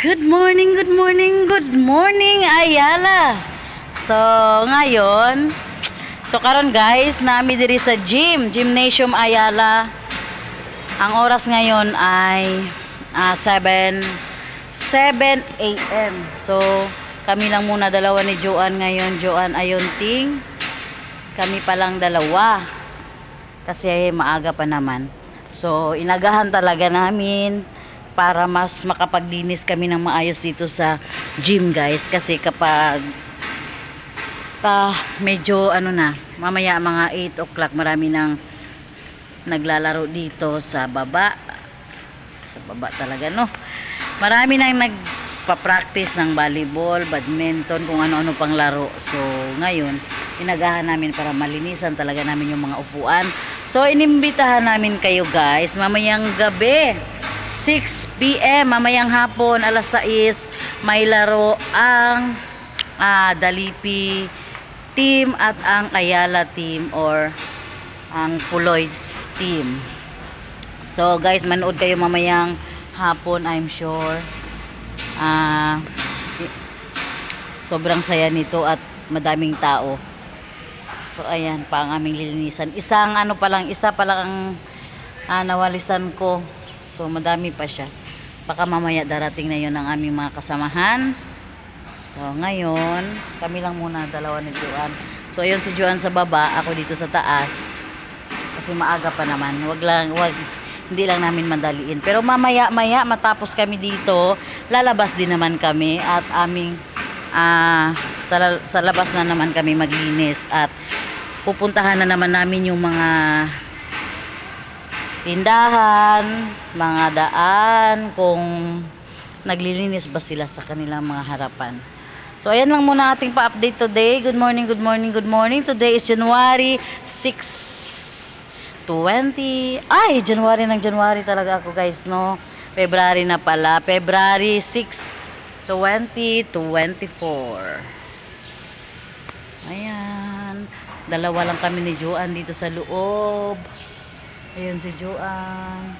Good morning, good morning, good morning, Ayala. So, ngayon, karon guys, nami diri sa Gymnasium Ayala. Ang oras ngayon ay 7 a.m. So, kami lang muna dalawa ni Joan ngayon. Joan Ayunting. Kami pa lang dalawa. Kasi maaga pa naman. So, inagahan talaga namin para mas makapaglinis kami ng maayos dito sa gym guys, kasi kapag medyo mamaya mga 8 o'clock marami nang naglalaro dito sa baba talaga, no, marami nang nagpa-practice ng volleyball, badminton, kung ano-ano pang laro. So ngayon inagahan namin para malinisan talaga namin yung mga upuan. So inimbitahan namin kayo guys mamayang gabi 6 p.m. mamayang hapon alas 6 may laro ang Dalipi team at ang Ayala team or ang Puloy's team. So guys, manood kayo mamayang hapon. I'm sure sobrang saya nito at madaming tao. So ayan pa ang aming lilinisan. Isa pa lang ang nawalisan ko. So madami pa siya. Baka mamaya darating na yun ang aming mga kasamahan. So ngayon kami lang muna dalawa ni Joan. So ayun si Joan sa baba, ako dito sa taas. Kasi maaga pa naman. Hindi lang namin madaliin. Pero mamaya matapos kami dito, lalabas din naman kami at aming sa labas na naman kami maglinis at pupuntahan na naman namin yung mga tindahan, mga daan, kung naglilinis ba sila sa kanilang mga harapan. So ayan lang muna ating pa-update today. Good morning, good morning, good morning. Today is January 6, 20. Ay, January talaga ako guys, no? February na pala. February 6, 2024. Ayan. Dalawa lang kami ni Joan dito sa loob. Ayun si Joan.